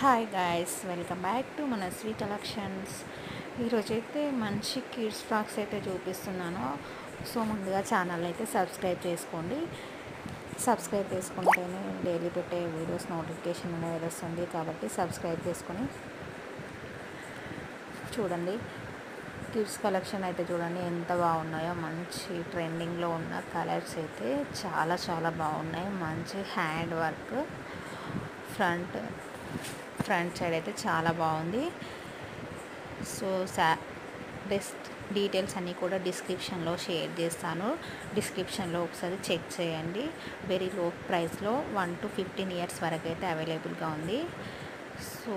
Hi guys, welcome back to మన sweet collections. ఈరోజైతే మంచి కిడ్స్ ఫ్రాక్స్ అయితే చూపిస్తున్నాను. సో ముందుగా ఛానల్ అయితే సబ్స్క్రైబ్ చేసుకోండి. సబ్స్క్రైబ్ చేసుకుంటేనే డైలీ పెట్టే వీడియోస్ నోటిఫికేషన్ అనేది వస్తుంది, కాబట్టి సబ్స్క్రైబ్ చేసుకొని చూడండి. కిడ్స్ కలెక్షన్ అయితే చూడండి ఎంత బాగున్నాయో. మంచి ట్రెండింగ్లో ఉన్న కలర్స్ అయితే చాలా చాలా బాగున్నాయి. మంచి హ్యాండ్ వర్క్, ఫ్రంట్ సైడ్ అయితే చాలా బాగుంది. సో డీటెయిల్స్ అన్నీ కూడా డిస్క్రిప్షన్లో షేర్ చేస్తాను. డిస్క్రిప్షన్లో ఒకసారి చెక్ చేయండి. వెరీ లో ప్రైస్లో 1 to 15 years వరకు అయితే అవైలబుల్గా ఉంది. సో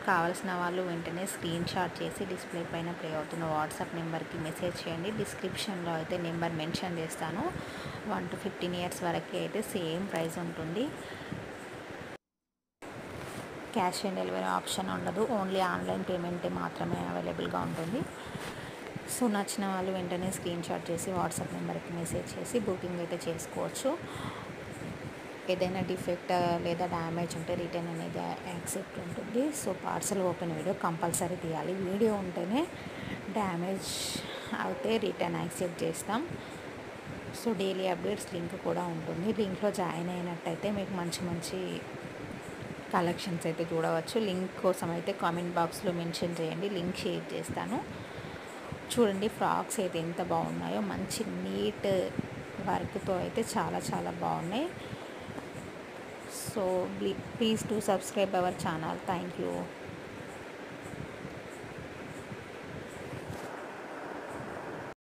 కావాల్సిన వాళ్ళు వెంటనే స్క్రీన్ షాట్ చేసి డిస్ప్లే పైన ప్లే అవుతున్న వాట్సాప్ నెంబర్కి మెసేజ్ చేయండి. డిస్క్రిప్షన్లో అయితే నెంబర్ మెన్షన్ చేస్తాను. 1 to 15 years వరకు అయితే సేమ్ ప్రైస్ ఉంటుంది. క్యాష్ ఆన్ డెలివరీ ఆప్షన్ ఉండదు, ఓన్లీ ఆన్లైన్ పేమెంట్ మాత్రమే అవైలబుల్గా ఉంటుంది. సో నచ్చిన వాళ్ళు వెంటనే స్క్రీన్ షాట్ చేసి వాట్సాప్ నెంబర్కి మెసేజ్ చేసి బుకింగ్ అయితే చేసుకోవచ్చు. ఏదైనా డిఫెక్ట్ లేదా డ్యామేజ్ ఉంటే రిటర్న్ అనేది యాక్సెప్ట్ ఉంటుంది. So parcel open video compulsory తీయాలి. వీడియో ఉంటేనే డ్యామేజ్ అయితే రిటర్న్ యాక్సెప్ట్ చేస్తాం. సో డైలీ అప్డేట్స్ లింక్ కూడా ఉంటుంది. లింక్లో జాయిన్ అయినట్టయితే మీకు మంచి మంచి కలెక్షన్స్ అయితే చూడవచ్చు. లింక్ కోసం అయితే కామెంట్ బాక్స్లో మెన్షన్ చేయండి, లింక్ షేర్ చేస్తాను. చూడండి ఫ్రాక్స్ అయితే ఎంత బాగున్నాయో. మంచి నీట్ వర్క్తో అయితే చాలా చాలా బాగున్నాయి. So please to subscribe our channel. Thank you.